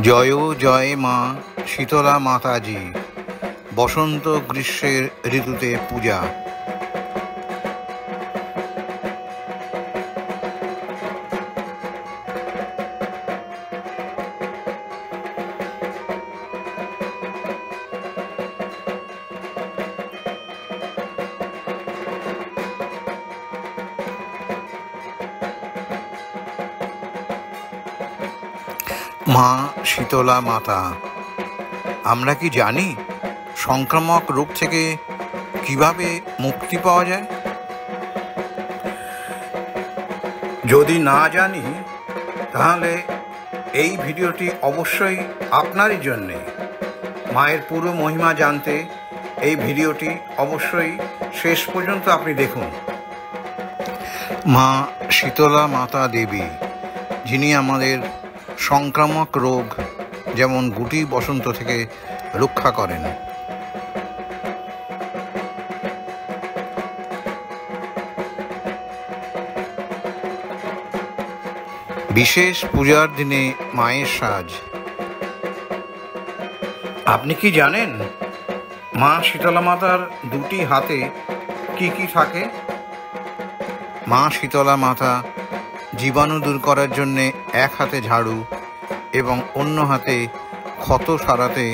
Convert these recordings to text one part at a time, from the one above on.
জয় জয় মা শীতলা মাতাজি। বসন্ত গ্রীষ্মের ঋতুতে পূজা। মা শীতলা মাতা। আমরা কি জানি সংক্রামক রোগ থেকে কিভাবে মুক্তি পাওয়া যায়? যদি না জানি তাহলে এই ভিডিওটি অবশ্যই আপনারই জন্যে। মায়ের পুরো মহিমা জানতে এই ভিডিওটি অবশ্যই শেষ পর্যন্ত আপনি দেখুন। মা শীতলা মাতা দেবী, যিনি আমাদের সংক্রামক রোগ যেমন গুটি বসন্ত থেকে রক্ষা করেন। বিশেষ পূজার দিনে মায়ের সাজ। আপনি কি জানেন মা শীতলা মাতার দুটি হাতে কি কি থাকে? মা শীতলা মাতা জীবাণু দূর করার জন্যে এক হাতে ঝাড়ু এবং অন্য হাতে ক্ষত সারাতে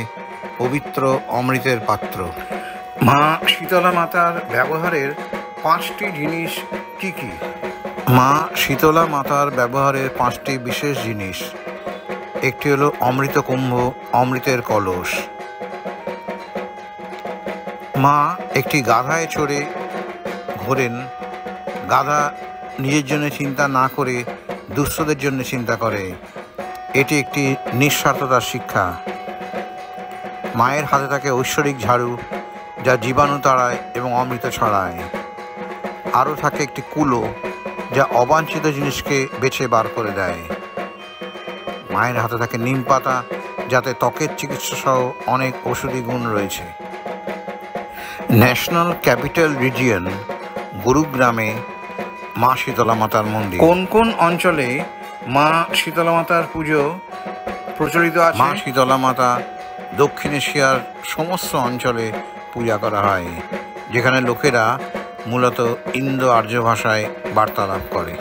পবিত্র অমৃতের পাত্র। মা শীতলা মাতার ব্যবহারের 5টি জিনিস কি কি? মা শীতলা মাতার ব্যবহারের 5টি বিশেষ জিনিস। একটি হলো অমৃত কুম্ভ, অমৃতের কলস। মা একটি গাধায় চড়ে ঘোরেন। গাধা নিজের জন্য চিন্তা না করে দুস্থদের জন্য চিন্তা করে। এটি একটি নিঃস্বার্থতার শিক্ষা। মায়ের হাতে থাকে ঐশ্বরিক ঝাড়ু, যা জীবাণু তাড়ায় এবং অমৃত ছড়ায়। আরও থাকে একটি কুলো, যা অবাঞ্ছিত জিনিসকে বেছে বার করে দেয়। মায়ের হাতে থাকে নিম পাতা, যাতে ত্বকের চিকিৎসা সহ অনেক ঔষধি গুণ রয়েছে। ন্যাশনাল ক্যাপিটাল রিজিয়ন গুরুগ্রামে মা শীতলা মাতার মন্দির। কোন কোন অঞ্চলে মা শীতলা মাতার পুজো প্রচলিত আছে? মা শীতলা মাতা দক্ষিণ এশিয়ার সমস্ত অঞ্চলে পূজা করা হয়, যেখানে লোকেরা মূলত ইন্দো আর্য ভাষায় বার্তালাপ করে।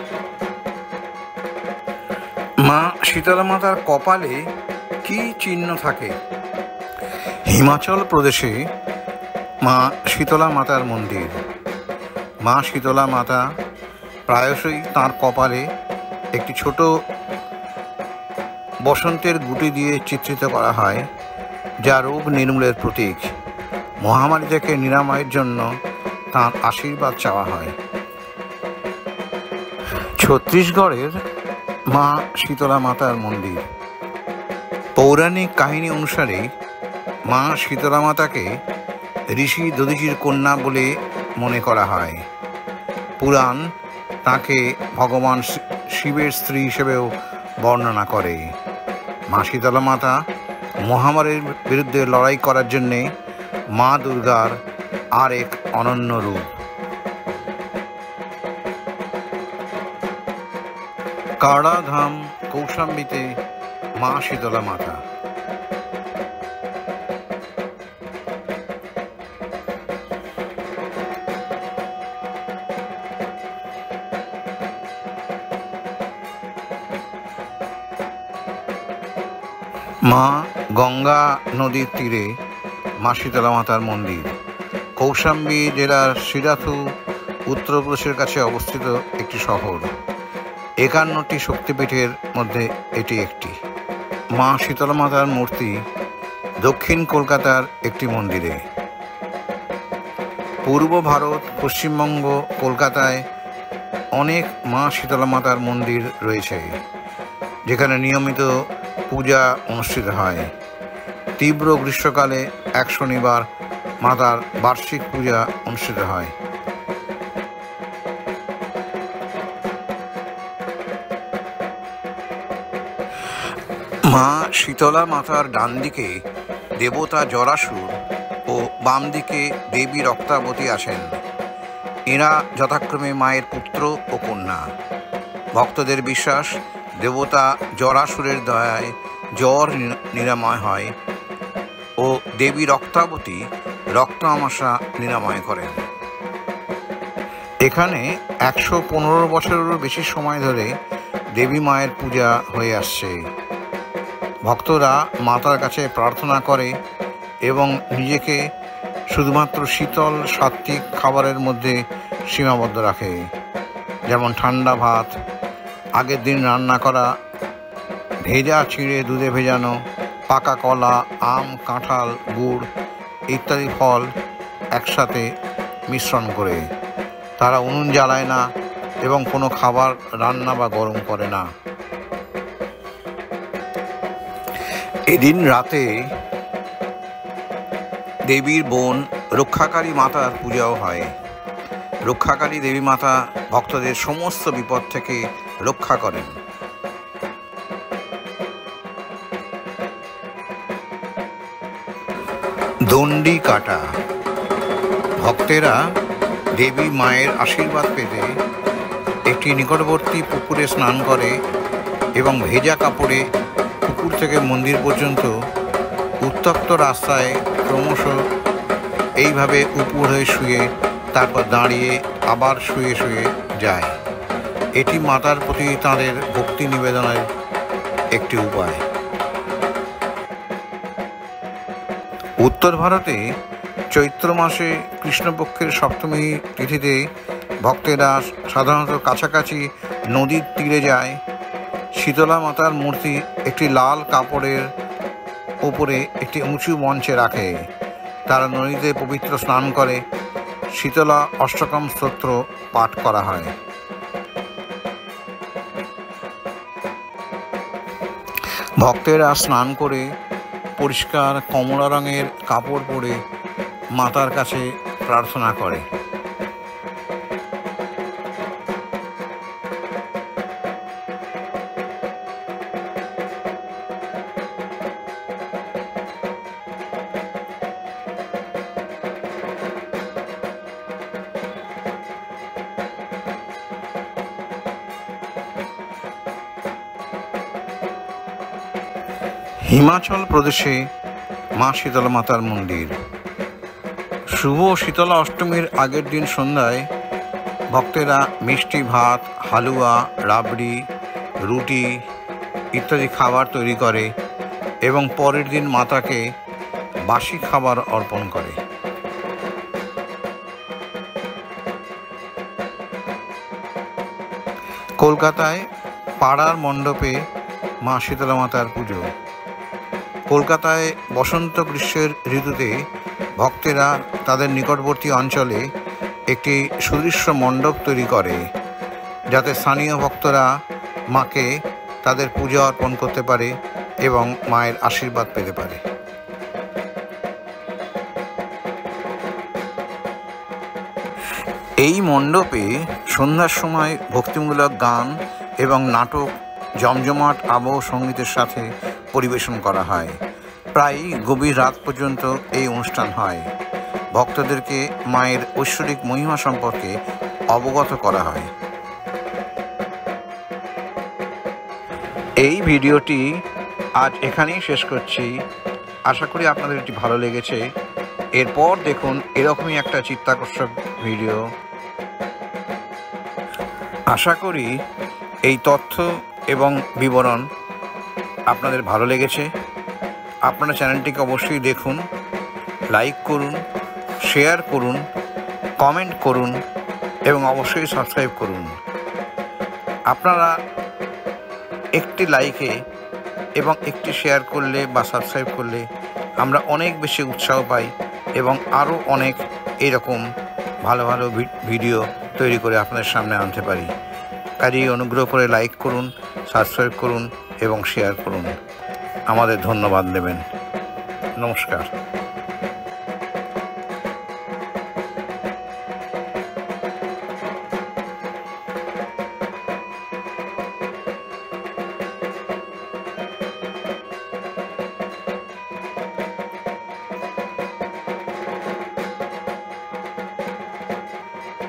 মা শীতলা মাতার কপালে কি চিহ্ন থাকে? হিমাচল প্রদেশে মা শীতলা মাতার মন্দির। মা শীতলা মাতা প্রায়শই তাঁর কপালে একটি ছোট বসন্তের গুটি দিয়ে চিত্রিত করা হয়, যা রোগ নির্মূলের প্রতীক। মহামারী থেকে নিরাময়ের জন্য তাঁর আশীর্বাদ চাওয়া হয়। ছত্তিশগড়ের মা শীতলা মাতার মন্দির। পৌরাণিক কাহিনী অনুসারে মা শীতলা মাতাকে ঋষি দধিচির কন্যা বলে মনে করা হয়। পুরাণ তাকে ভগবান শিবের স্ত্রী হিসেবেও বর্ণনা করে। মা শীতলা মাতা মহামারীর বিরুদ্ধে লড়াই করার জন্যে মা দুর্গার আর এক অনন্য রূপ। কাড়াধাম কৌশাম্বীতে মা শীতলা মাতা। মা গঙ্গা নদীর তীরে মা শীতলা মাতার মন্দির। কৌশাম্বী জেলার সিরাথু উত্তরপ্রদেশের কাছে অবস্থিত একটি শহর। 51টি শক্তিপীঠের মধ্যে এটি একটি। মা শীতলা মাতার মূর্তি দক্ষিণ কলকাতার একটি মন্দিরে। পূর্ব ভারত, পশ্চিমবঙ্গ, কলকাতায় অনেক মা শীতলা মাতার মন্দির রয়েছে, যেখানে নিয়মিত পূজা অনুষ্ঠিত হয়। তীব্র গ্রীষ্মকালে এক শনিবার মাতার বার্ষিক পূজা অনুষ্ঠিত হয়। মা শীতলা মাতার ডান দিকে দেবতা জরাসুর ও বাম দিকে দেবী রক্তাবতী আছেন। এরা যথাক্রমে মায়ের পুত্র ও কন্যা। ভক্তদের বিশ্বাস, দেবতা জরাসুরের দয়ায় জ্বর নিরাময় হয় ও দেবী রক্তাবতী রক্ত আমাশা নিরাময় করেন। এখানে 115 বছরেরও বেশি সময় ধরে দেবী মায়ের পূজা হয়ে আসছে। ভক্তরা মাতার কাছে প্রার্থনা করে এবং নিজেকে শুধুমাত্র শীতল সাত্ত্বিক খাবারের মধ্যে সীমাবদ্ধ রাখে, যেমন ঠান্ডা ভাত, আগের দিন রান্না করা ভেজা চিঁড়ে দুধে ভেজানো, পাকা কলা, আম, কাঁঠাল, গুড় ইত্যাদি ফল একসাথে মিশ্রণ করে। তারা উনুন জ্বালায় না এবং কোনো খাবার রান্না বা গরম করে না। এদিন রাতে দেবীর বোন রক্ষাকারী মাতার পূজাও হয়। রক্ষাকারী দেবী মাতা ভক্তদের সমস্ত বিপদ থেকে রক্ষা করেন। দণ্ডি কাটা। ভক্তেরা দেবী মায়ের আশীর্বাদ পেতে একটি নিকটবর্তী পুকুরে স্নান করে এবং ভেজা কাপড়ে পুকুর থেকে মন্দির পর্যন্ত উত্তপ্ত রাস্তায় ক্রমশ এইভাবে উপুড় হয়ে শুয়ে তারপর দাঁড়িয়ে আবার শুয়ে শুয়ে যায়। এটি মাতার প্রতি তাঁদের ভক্তি নিবেদনের একটি উপায়। উত্তর ভারতে চৈত্র মাসে কৃষ্ণপক্ষের সপ্তমী তিথিতে ভক্তেরা সাধারণত কাছাকাছি নদীর তীরে যায়। শীতলা মাতার মূর্তি একটি লাল কাপড়ের ওপরে একটি উঁচু মঞ্চে রাখে। তারা নদীতে পবিত্র স্নান করে। শীতলা অষ্টকম স্তোত্র পাঠ করা হয়। ভক্তেরা স্নান করে পরিষ্কার কমলা রঙের কাপড় পরে মাতার কাছে প্রার্থনা করে। হিমাচল প্রদেশে মা শীতলা মাতার মন্দির। শুভ শীতলা অষ্টমীর আগের দিন সন্ধ্যায় ভক্তেরা মিষ্টি ভাত, হালুয়া, রাবড়ি, রুটি ইত্যাদি খাবার তৈরি করে এবং পরের দিন মাতাকে বাসি খাবার অর্পণ করে। কলকাতায় পাড়ার মণ্ডপে মা শীতলা মাতার পুজো। কলকাতায় বসন্ত গ্রীষ্মের ঋতুতে ভক্তেরা তাদের নিকটবর্তী অঞ্চলে একটি সুদৃশ্য মণ্ডপ তৈরি করে, যাতে স্থানীয় ভক্তরা মাকে তাদের পূজা অর্পণ করতে পারে এবং মায়ের আশীর্বাদ পেতে পারে। এই মণ্ডপে সন্ধ্যার সময় ভক্তিমূলক গান এবং নাটক জমজমাট আবহ সঙ্গীতের সাথে পরিবেশন করা হয়। প্রায় গভীর রাত পর্যন্ত এই অনুষ্ঠান হয়। ভক্তদেরকে মায়ের ঐশ্বরিক মহিমা সম্পর্কে অবগত করা হয়। এই ভিডিওটি আজ এখানেই শেষ করছি। আশা করি আপনাদের এটি ভালো লেগেছে। এরপর দেখুন এরকমই একটা চিত্তাকর্ষক ভিডিও। আশা করি এই তথ্য এবং বিবরণ আপনাদের ভালো লেগেছে। আপনারা চ্যানেলটিকে অবশ্যই দেখুন, লাইক করুন, শেয়ার করুন, কমেন্ট করুন এবং অবশ্যই সাবস্ক্রাইব করুন। আপনারা একটি লাইকে এবং একটি শেয়ার করলে বা সাবস্ক্রাইব করলে আমরা অনেক বেশি উৎসাহ পাই এবং আরও অনেক এরকম ভালো ভালো ভিডিও তৈরি করে আপনাদের সামনে আনতে পারি। কাজেই অনুগ্রহ করে লাইক করুন, সাবস্ক্রাইব করুন এবং শেয়ার করুন। আমাদের ধন্যবাদ দেবেন। নমস্কার।